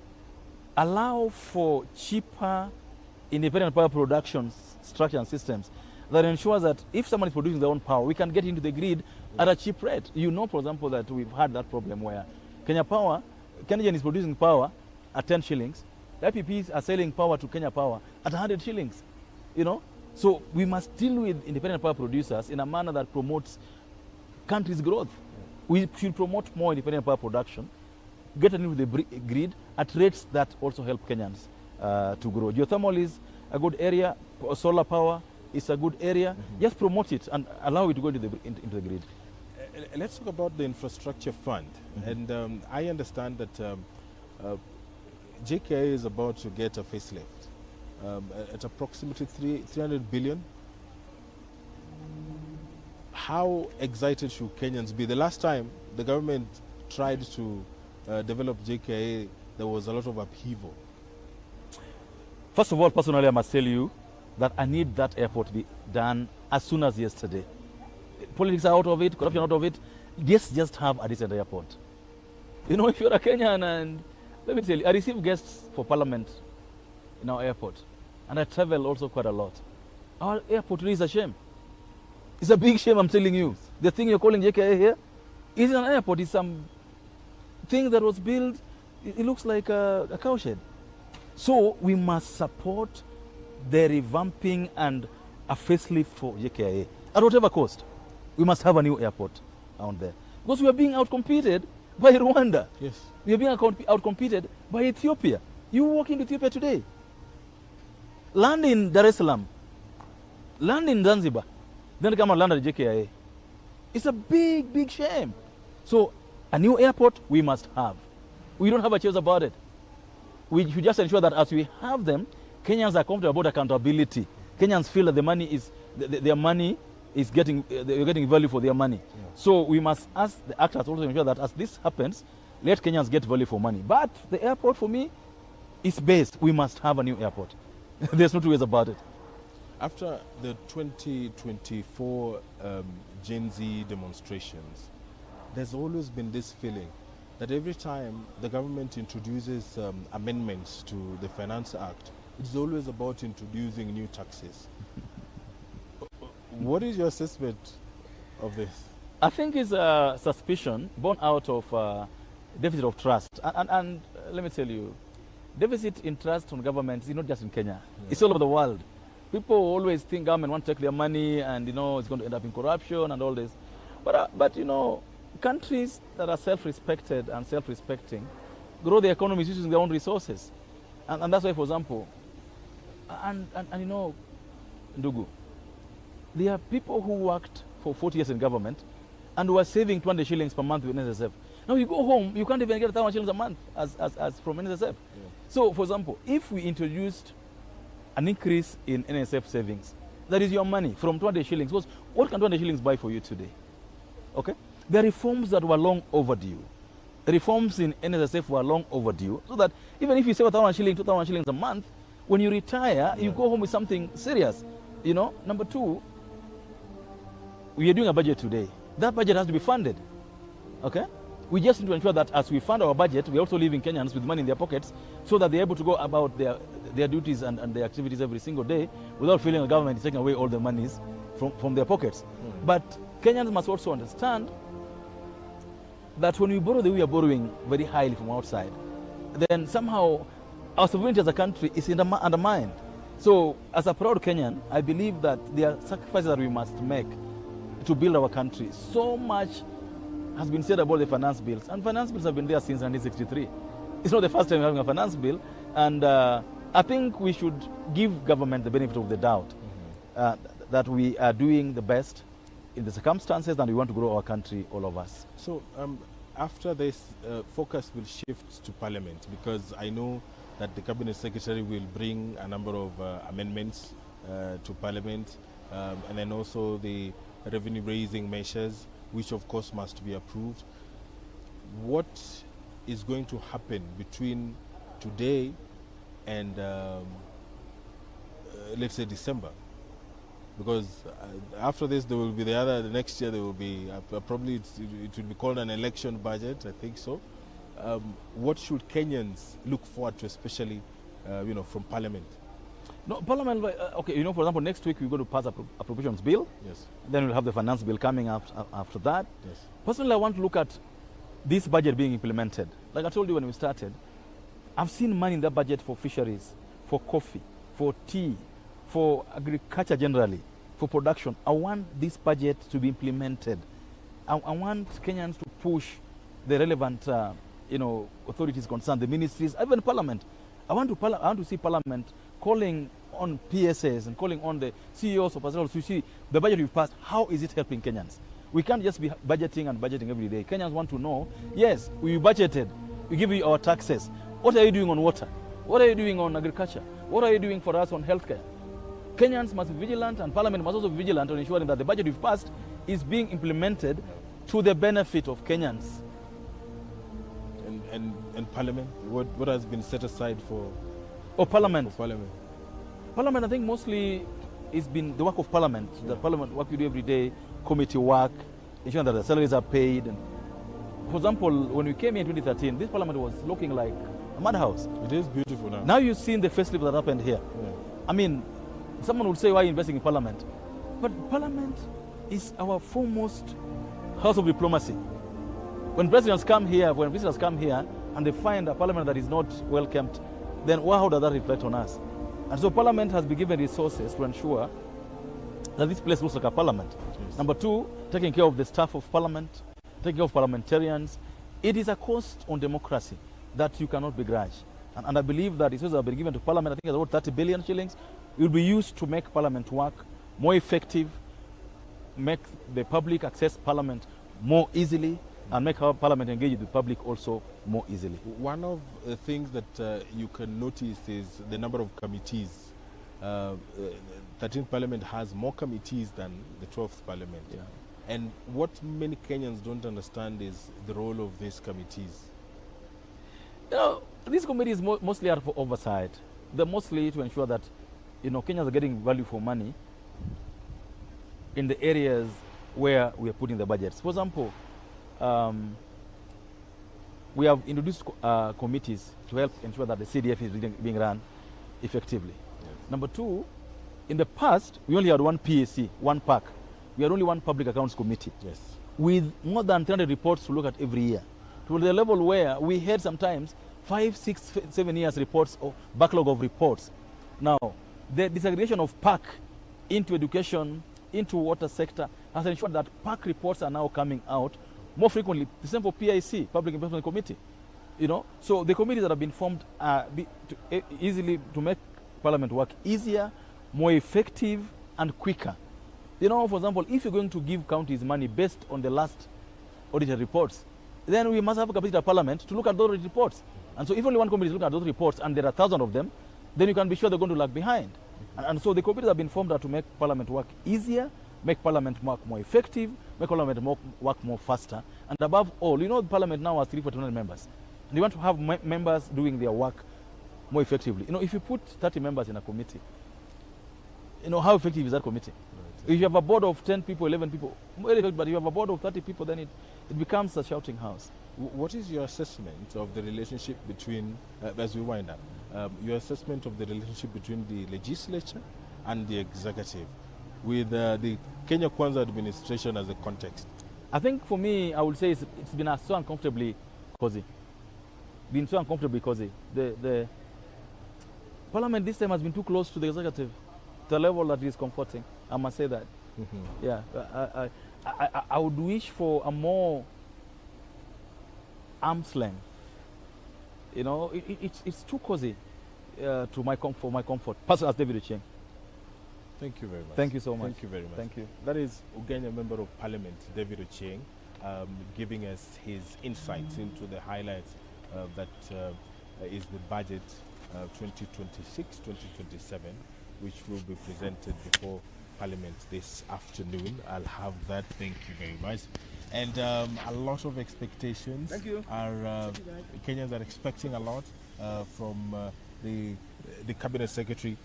allow for cheaper independent power production structure and systems that ensures that if someone is producing their own power, we can get into the grid at a cheap rate. You know, for example, that we've had that problem where Kenyan is producing power at 10 shillings. The IPPs are selling power to Kenya Power at 100 shillings. You know, so we must deal with independent power producers in a manner that promotes country's growth. We should promote more independent power production, get into the grid at rates that also help Kenyans to grow. Geothermal is a good area. Solar power is a good area. Just promote it and allow it to go into the grid. Let's talk about the infrastructure fund. And I understand that JKIA is about to get a facelift at approximately 300 billion. How excited should Kenyans be? The last time the government tried to develop JKIA, there was a lot of upheaval. First of all, personally, I must tell you that I need that airport to be done as soon as yesterday. Politics are out of it, corruption out of it. Just have a decent airport. You know, if you're a Kenyan, and let me tell you, I receive guests for parliament in our airport, and I travel also quite a lot. Our airport really is a shame. It's a big shame, I'm telling you. The thing you're calling JKIA here isn't an airport. It's some thing that was built, it looks like a cowshed. So we must support the revamping and a facelift for JKIA at whatever cost. We must have a new airport out there. Because we are being outcompeted by Rwanda. Yes. We are being outcompeted by Ethiopia. You walk into Ethiopia today, land in Dar es Salaam, land in Zanzibar, then come and land at JKIA. It's a big, big shame. So a new airport we must have. We don't have a choice about it. We should just ensure that as we have them, Kenyans are comfortable about accountability. Kenyans feel that the money is, their money is getting, they're getting value for their money. Yeah. So we must ask the actors also ensure that as this happens, let Kenyans get value for money. But the airport for me is based. We must have a new airport. There's no two ways about it. After the 2024 Gen Z demonstrations, there's always been this feeling that every time the government introduces amendments to the Finance Act, it's always about introducing new taxes. What is your assessment of this? I think it's a suspicion born out of deficit of trust. And let me tell you, deficit in trust on government is not just in Kenya. Yeah. It's all over the world. people always think government want to take their money and, it's going to end up in corruption and all this. But countries that are self-respected and self-respecting grow their economies using their own resources. And that's why, for example, and Ndugu, there are people who worked for 40 years in government and who are saving 20 shillings per month with NSSF. Now you go home, you can't even get 1,000 shillings a month as from NSSF. Yeah. So, for example, if we introduced an increase in NSSF savings, that is your money from 20 shillings. Because what can 20 shillings buy for you today? Okay? There are reforms that were long overdue. The reforms in NSSF were long overdue, so that even if you save 1,000 shillings, 2,000 shillings a month, when you retire, you go home with something serious. Number two, we are doing a budget today. That budget has to be funded. Okay? We just need to ensure that as we fund our budget, we are also leaving Kenyans with money in their pockets so that they're able to go about their duties and their activities every single day without feeling the government is taking away all the monies from their pockets. But Kenyans must also understand that when we borrow the way we are borrowing very highly from outside, then somehow our sovereignty as a country is undermined. So as a proud Kenyan, I believe that there are sacrifices that we must make to build our country. So much has been said about the finance bills, and finance bills have been there since 1963. It's not the first time we're having a finance bill, and I think we should give government the benefit of the doubt that we are doing the best in the circumstances and we want to grow our country, all of us. So after this, focus will shift to Parliament, because I know that the Cabinet Secretary will bring a number of amendments to Parliament, and then also the revenue raising measures, which of course must be approved. What is going to happen between today and let's say December? Because after this there will be the next year there will be probably it will be called an election budget, I think so. What should Kenyans look forward to, especially from Parliament? No, Parliament, okay, for example, next week we're going to pass a appropriations bill. Yes. Then we'll have the finance bill coming after that. Yes. Personally, I want to look at this budget being implemented. Like I told you when we started, I've seen money in that budget for fisheries, for coffee, for tea, for agriculture generally, for production. I want this budget to be implemented. I want Kenyans to push the relevant authorities concerned, the ministries, even Parliament. I want to see Parliament calling on PSAs and calling on the CEOs of hospitals to see the budget we've passed, how is it helping Kenyans? We can't just be budgeting every day. Kenyans want to know, yes, we budgeted, we give you our taxes. What are you doing on water? What are you doing on agriculture? What are you doing for us on healthcare? Kenyans must be vigilant, and Parliament must also be vigilant on ensuring that the budget we've passed is being implemented to the benefit of Kenyans. And Parliament, what has been set aside for? Parliament. For Parliament. Parliament, I think mostly it's been the work of Parliament. Yeah. The Parliament work you do every day, committee work, ensuring that the salaries are paid. And for example, when we came here in 2013, this Parliament was looking like a madhouse. It is beautiful now. Now you've seen the facelift that happened here. Yeah. I mean, someone would say, why are you investing in Parliament? But Parliament is our foremost house of diplomacy. When presidents come here, when visitors come here, and they find a Parliament that is not well kept, then how does that reflect on us? And so Parliament has been given resources to ensure that this place looks like a Parliament. Yes. Number two, taking care of the staff of Parliament, taking care of parliamentarians. It is a cost on democracy that you cannot begrudge. And I believe that resources have been given to Parliament, I think it's about 30 billion shillings, will be used to make Parliament work more effective, make the public access Parliament more easily, and make our Parliament engage with the public also more easily. One of the things that you can notice is the number of committees. 13th Parliament has more committees than the 12th Parliament. Yeah. And what many Kenyans don't understand is the role of these committees. These committees mostly are for oversight. They're mostly to ensure that Kenyans are getting value for money in the areas where we are putting the budgets. For example, we have introduced committees to help ensure that the CDF is being run effectively. Yes. Number two, in the past, we only had one PAC, one PAC. We had only one Public Accounts Committee. Yes. With more than 300 reports to look at every year. To the level where we had sometimes 5, 6, 7 years reports or backlog of reports. Now, the disaggregation of PAC into education, into water sector, has ensured that PAC reports are now coming out more frequently. The same for PIC, Public Investment Committee. You know, so the committees that have been formed easily to make Parliament work easier, more effective, and quicker. You know, for example, if you're going to give counties money based on the last audited reports, then we must have a capacity of Parliament to look at those reports. And so if only one committee is looking at those reports, and there are 1,000 of them, then you can be sure they're going to lag behind. And so the committees have been formed to make Parliament work easier, make Parliament work more effective, make Parliament work more faster. And above all, you know, Parliament now has 349 members. And you want to have members doing their work more effectively. You know, if you put 30 members in a committee, you know, how effective is that committee? Right. If you have a board of 10 people, 11 people, but if you have a board of 30 people, then it becomes a shouting house. What is your assessment of the relationship between, as we wind up, your assessment of the relationship between the legislature and the executive with the Kenya Kwanza administration as a context? I think for me, I would say it's been so uncomfortably cozy. Been so uncomfortably cozy. The Parliament this time has been too close to the executive, to a level that is comforting. I must say that. Mm-hmm. Yeah, I would wish for a more arm's length. You know, it's too cozy for my comfort. Personally, as David Ochieng. Thank you very much. Thank you so much. Thank you very much. Thank you. That is Uganda Member of Parliament, David Ochieng, giving us his insights into the highlights that is the budget 2026-2027, which will be presented before Parliament this afternoon. I'll have that. Thank you very much. And a lot of expectations. Thank you. Kenyans are expecting a lot from the Cabinet Secretary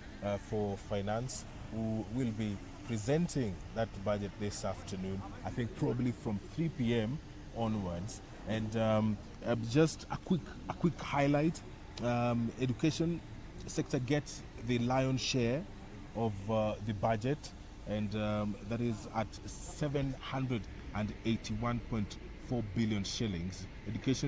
for Finance, who will be presenting that budget this afternoon, I think probably from 3 p.m. onwards. And just a quick highlight, education sector gets the lion's share of the budget, and that is at 781.4 billion shillings. Education